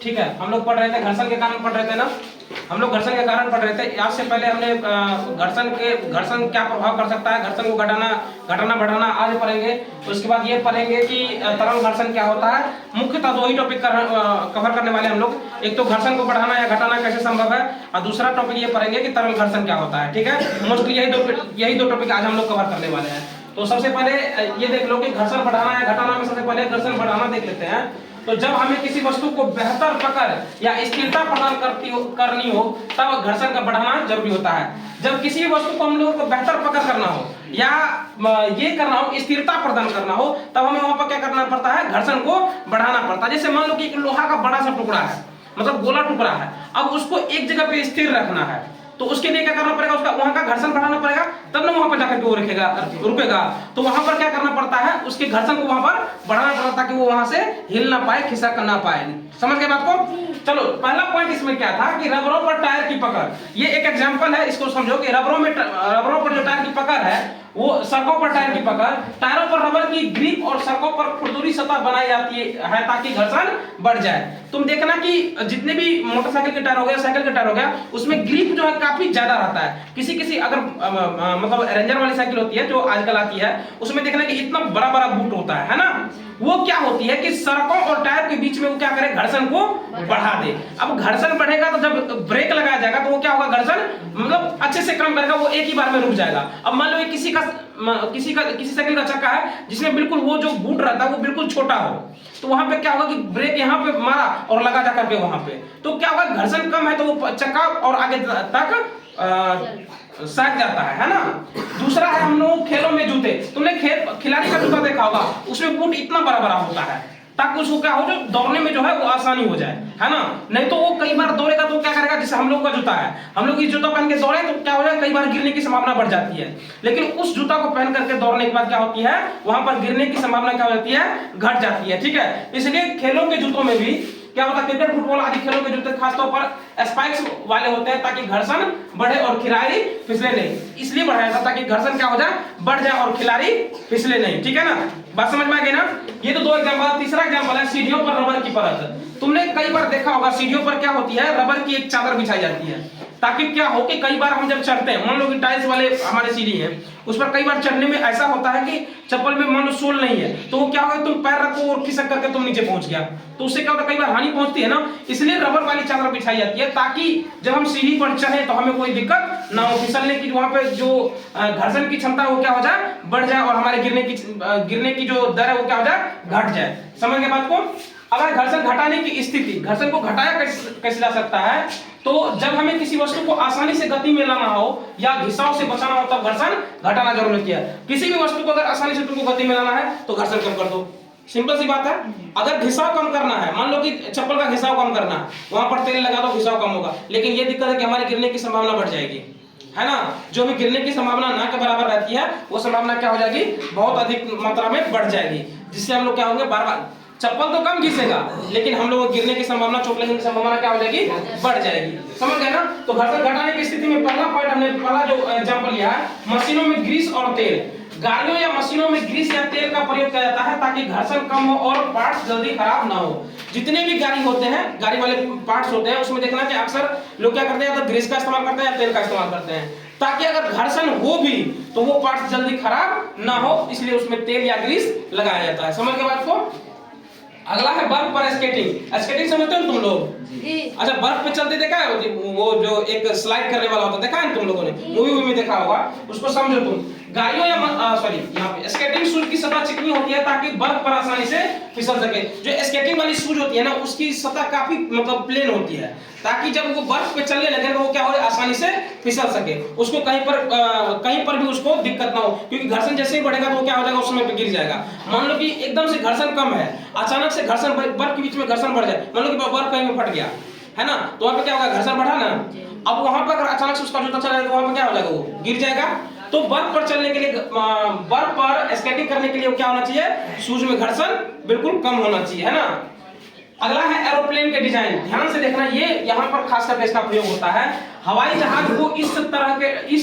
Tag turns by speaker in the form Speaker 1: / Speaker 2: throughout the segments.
Speaker 1: ठीक है, हम लोग पढ़ रहे थे घर्षण के कारण पढ़ रहे थे ना, हम लोग घर्षण के कारण पढ़ रहे थे। आज से पहले हमने घर्षण क्या प्रभाव कर सकता है, घर्षण को घटाना बढ़ाना आज पढ़ेंगे। उसके बाद ये पढ़ेंगे कि तरल घर्षण क्या होता है। मुख्यतः दो ही टॉपिक कवर करने वाले हम लोग, एक तो घर्षण को बढ़ाना या घटाना कैसे संभव है, और दूसरा टॉपिक ये पढ़ेंगे कि तरल घर्षण क्या होता है। ठीक है, मोस्टली यही दो टॉपिक आज हम लोग कवर करने वाले हैं। तो सबसे पहले ये देख लो कि घर्षण बढ़ाना या घटाना में सबसे पहले घर्षण बढ़ाना देख लेते हैं। तो जब हमें किसी वस्तु को बेहतर पकड़ या स्थिरता प्रदान करनी हो तब घर्षण का बढ़ाना जरूरी होता है। जब किसी वस्तु को हम लोगों को बेहतर पकड़ करना हो या ये करना हो, स्थिरता प्रदान करना हो, तब हमें वहां पर क्या करना पड़ता है, घर्षण को बढ़ाना पड़ता है। जैसे मान लो कि एक लोहा का बड़ा सा टुकड़ा है, मतलब गोला टुकड़ा है, अब उसको एक जगह पे स्थिर रखना है, तो उसके लिए क्या करना पड़ेगा, उसका वहां का घर्षण बढ़ाना पड़ेगा, तब ना वहां पर जाकर के वो रुकेगा। तो वहां पर क्या करना पड़ता है, उसके घर्षण को वहां पर बढ़ाना पड़ता है ताकि वो वहां से हिल ना पाए, खिसक ना पाए। समझ गए बात को? चलो, पहला पॉइंट इसमें क्या था कि रबरों पर टायर की पकड़, ये एक एग्जांपल है, इसको समझो कि रबरों पर जो टायर की पकड़ है वो सड़कों पर टायर की पकड़, टायरों पर रबर की ग्रिप और सड़कों पर खुरदुरी सतह बनाई जाती है ताकि घर्षण बढ़ जाए। तुम देखना कि जितने भी मोटरसाइकिल के टायर हो गया, साइकिल के टायर हो गया, उसमें ग्रिप जो है काफी ज्यादा रहता है। किसी अगर मतलब रेंजर वाली साइकिल होती है जो आजकल आती है, उसमें देखना कि इतना बड़ा बड़ा बूट होता है ना, वो क्या होती है कि सड़कों और टायर के बीच में वो क्या करे, घर्षण को बढ़ा दे। अब घर्षण बढ़ेगा तो जब ब्रेक लगाया जाएगा तो वो क्या होगा, घर्षण मतलब अच्छे से काम करेगा, वो एक ही बार में रुक जाएगा। अब मान लो किसी साइकिल का चक्का है जिसमें बिल्कुल वो जो बूट रहता है वो बिल्कुल छोटा हो, तो वहां पे क्या होगा कि ब्रेक यहाँ पे मारा और लगा जाकर के वहां पे, तो क्या होगा, घर्षण कम है तो वो चक्का और आगे तक सट जाता है ना। दूसरा है हम लोग खेलों में जूते, तुमने खिलाड़ी का जूता देखा होगा, उसमें बूट इतना बड़ा बड़ा होता है ताकि उसको क्या हो, जो दौड़ने में जो है वो आसानी हो जाए, है ना। नहीं तो वो कई बार दौड़ेगा तो क्या करेगा, जैसे हम लोग का जूता है, हम लोग इस जूता पहन के दौड़े तो क्या हो जाए, कई बार गिरने की संभावना बढ़ जाती है। लेकिन उस जूता को पहन करके दौड़ने के बाद क्या होती है, वहां पर गिरने की संभावना क्या हो जाती है, घट जाती है। ठीक है, इसलिए खेलों के जूतों में भी क्या होता है, क्रिकेट फुटबॉल आदि खेलों के जूते खासतौर पर स्पाइक्स वाले होते हैं ताकि घर्षण बढ़े और खिलाड़ी फिसले नहीं, इसलिए बढ़ाया जाता है ताकि घर्षण क्या हो जाए, बढ़ जाए और खिलाड़ी फिसले नहीं। ठीक है ना, बात समझ में आ गई ना। ये तो दो एग्जांपल। तीसरा एग्जांपल है सीढ़ियों पर रबर की परत। तुमने कई बार देखा होगा सीढ़ियों पर क्या होती है, रबर की एक चादर बिछाई जाती है ताकि क्या हो कि कई बार हम जब चढ़ते हैं, मान लो कि टाइल्स वाले हमारे सीढ़ी है, उस पर कई बार चढ़ने में ऐसा होता है कि चप्पल में मान लो सोल नहीं है, तो वो क्या होगा, तुम पैर रखो और खिसक करके तुम नीचे पहुंच गया, तो उससे क्या होता है, कई बार हानि पहुंचती है ना। इसलिए रबर वाली चादर बिछाई जाती है ताकि जब हम सीढ़ी पर चढ़े तो हमें कोई दिक्कत ना हो, फिसलने की वहां पे जो घर्षण की क्षमता वो क्या हो जाए, बढ़ जाए, और हमारे गिरने की जो दर है वो क्या हो जाए, घट जाए। समझ गए बात को? अगर घर्षण घटाने की स्थिति, घर्षण को घटाया कैसे जा सकता है, तो जब हमें किसी वस्तु को आसानी से गति में लाना हो या घिसाव से बचाना हो तब घर्षण घटाना जरूरी है। किसी भी वस्तु को अगर आसानी से तुमको गति में लाना है तो घर्षण कम कर दो, सिंपल सी बात है। अगर घिसाव कम करना है, मान लो कि चप्पल का घिसाव कम करना है, वहां पर तेल लगा दो, घिसाव कम होगा, लेकिन ये दिक्कत है कि हमारे गिरने की संभावना बढ़ जाएगी, है ना। जो भी गिरने की संभावना ना के बराबर रहती है वो संभावना क्या हो जाएगी, बहुत अधिक मात्रा में बढ़ जाएगी, जिससे हम लोग क्या होंगे, बार बार चप्पल तो कम घिसेगा लेकिन हम लोग गिरने की संभावना, चोट लगने की संभावना क्या हो जाएगी, बढ़ जाएगी। समझ गए ना। तो घर्षण घटाने की स्थिति में पहला पॉइंट हमने पहला जो एग्जांपल लिया है, मशीनों में ग्रीस और तेल। गाड़ियों या मशीनों में ग्रीस या तेल का प्रयोग किया जाता है ताकि घर्षण कम हो और पार्ट्स जल्दी खराब ना हो। जितने भी गाड़ी होते हैं, गाड़ी वाले पार्ट्स होते हैं, उसमें देखना कि अक्सर लोग क्या करते हैं, तो ग्रीस का इस्तेमाल करते हैं या तेल का इस्तेमाल करते हैं, ताकि अगर घर्षण हो भी तो वो पार्ट्स जल्दी खराब ना हो, इसलिए उसमें तेल या ग्रीस लगाया जाता है। समझ गए बात को? अगला है बर्फ पर स्केटिंग। स्केटिंग समझते हो तुम लोग? अच्छा, बर्फ पे चलते देखा है, वो जो एक स्लाइड करने वाला होता है, देखा है तुम लोगों ने, मूवी में देखा होगा, उसको समझो तुम। गाड़ियों या यहाँ पे स्केटिंग शूज की सतह चिकनी होती है ताकि बर्फ पर आसानी से फिसल सके। जो स्केटिंग वाली शूज होती है ना, उसकी सतह काफी मतलब प्लेन होती है ताकि जब वो बर्फ पे चलने लगे तो वो क्या हो, आसानी से फिसल सके, उसको कहीं पर भी उसको दिक्कत ना हो, क्योंकि घर्षण जैसे ही बढ़ेगा तो वो क्या हो जाएगा, उस समय पे गिर जाएगा। मान लो कि एकदम से घर्षण कम है, अचानक से घर्षण बर्फ के बीच में घर्षण बढ़ जाए, मान लो कि बर्फ कहीं में फट गया, है ना, तो वहां पे क्या होगा, घर्षण बढ़ा ना। अब वहां पर अगर अचानक से उसका जूता चला जाए तो वहां पर क्या हो जाएगा, वो गिर जाएगा। तो बर्फ पर चलने के लिए, बर्फ पर स्केटिंग करने के लिए क्या होना चाहिए, शूज में घर्षण बिल्कुल कम होना चाहिए, है ना। अगला है एरोप्लेन के डिजाइन। ध्यान से देखना, ये यहाँ पर खास करके इसका प्रयोग होता है। हवाई जहाज को इस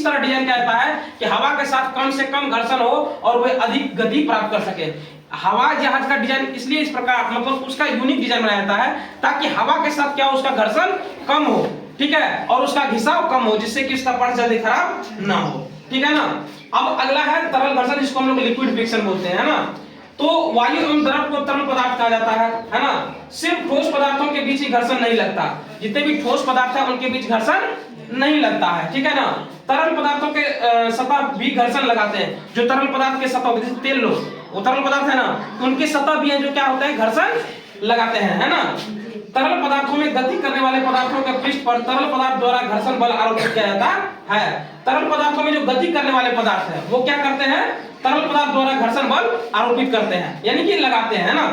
Speaker 1: तरह डिजाइन किया जाता है कि हवा के साथ कम से कम घर्षण हो और वह अधिक गति प्राप्त कर सके। हवाई जहाज का डिजाइन इसलिए इस प्रकार मतलब उसका यूनिक डिजाइन बनाया जाता है ताकि हवा के साथ क्या हो, उसका घर्षण कम हो, ठीक है, और उसका घिसाव कम हो, जिससे कि उसका पार्ट जल्दी खराब ना हो, ठीक है ना। अब अगला है तरल घर्षण, जिसको हम लोग लिक्विड फ्रिक्शन बोलते हैं, है ना। तो वायु एवं द्रव को तरल पदार्थ कहा जाता है ना। सिर्फ ठोस पदार्थों के बीच ही घर्षण नहीं लगता, जितने भी ठोस पदार्थ है उनके बीच घर्षण नहीं लगता है, ठीक है ना। तरल पदार्थों के सतह भी घर्षण लगाते हैं। जो तरल पदार्थ के सतह, जैसे तेल लो, वो तरल पदार्थ है ना, उनके सतह भी है जो क्या होते हैं, घर्षण लगाते हैं, है ना। तरल पदार्थों में गति करने वाले पदार्थों के पृष्ठ पर तरल पदार्थ द्वारा घर्षण बल आरोपित किया जाता है। तरल पदार्थों में जो गति करने वाले पदार्थ है वो क्या करते हैं, तरल पदार्थ द्वारा घर्षण बल आरोपित करते हैं, यानी कि लगाते हैं ना।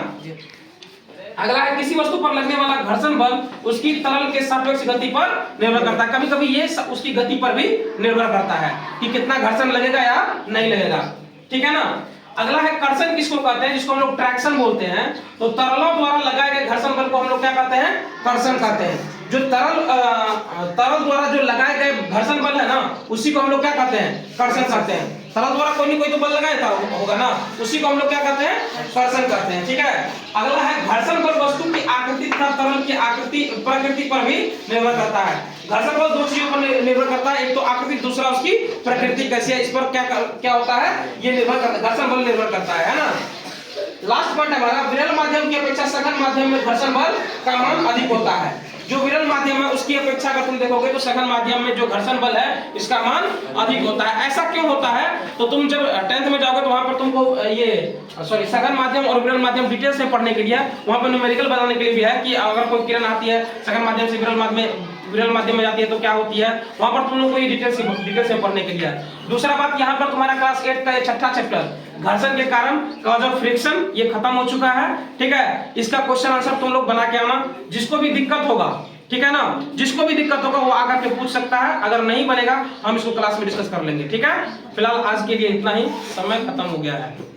Speaker 1: अगला है किसी वस्तु पर लगने वाला घर्षण बल उसकी तरल के सापेक्ष गति पर निर्भर करता है। कभी कभी ये उसकी गति पर भी निर्भर करता है कि कितना घर्षण लगेगा या नहीं लगेगा, ठीक है ना। अगला है कर्षण किसको कहते हैं, जिसको हम लोग ट्रैक्शन बोलते हैं। तो तरलों द्वारा लगाए गए घर्षण बल को हम लोग क्या कहते हैं, कर्षण कहते हैं। जो तरल द्वारा जो लगाए गए घर्षण बल है ना, उसी को हम लोग क्या कहते हैं, कर्षण कहते हैं। तरल द्वारा कोई नहीं कोई तो बल लगाया था होगा ना, उसी को हम लोग क्या कहते हैं, कर्षण कहते हैं, ठीक है। अगला है घर्षण बल वस्तु की आकृति तथा तरल की आकृति प्रकृति पर भी निर्भर करता है। घर्षण बल दो चीजों पर निर्भर करता है, एक तो आकृति, दूसरा उसकी प्रकृति कैसी है, इस पर क्या होता है, ये निर्भर करता है, घर्षण बल निर्भर करता है ना। लास्ट पॉइंट हमारा, विरल माध्यम की अपेक्षा सघन माध्यम में घर्षण बल का मान अधिक होता है। जो विरल माध्यम है उसकी अपेक्षा अगर तुम देखोगे तो सघन माध्यम में जो घर्षण बल है इसका मान अधिक होता है। ऐसा क्यों होता है, तो तुम जब 10th में जाओगे तो वहां पर तुमको सघन माध्यम और विरल माध्यम डिटेल से पढ़ने के लिए, वहां पर न्यूमेरिकल बनाने के लिए भी है कि अगर कोई किरण आती है सघन माध्यम से विरल माध्यम में जाती है तो क्या होती है, वहां पर तुम लोग को ये डिटेल से पढ़ने के लिए। दूसरा बात, यहाँ पर तुम्हारा क्लास 8 का 6ठा चैप्टर घर्षण के कारण कॉज ऑफ फ्रिक्शन ये खत्म हो चुका है, ठीक है। इसका क्वेश्चन आंसर तुम लोग बना के आना, जिसको भी दिक्कत होगा, ठीक है ना, जिसको भी दिक्कत होगा वो आकर के पूछ सकता है। अगर नहीं बनेगा हम इसको क्लास में डिस्कस कर लेंगे, ठीक है। फिलहाल आज के लिए इतना ही, समय खत्म हो गया है।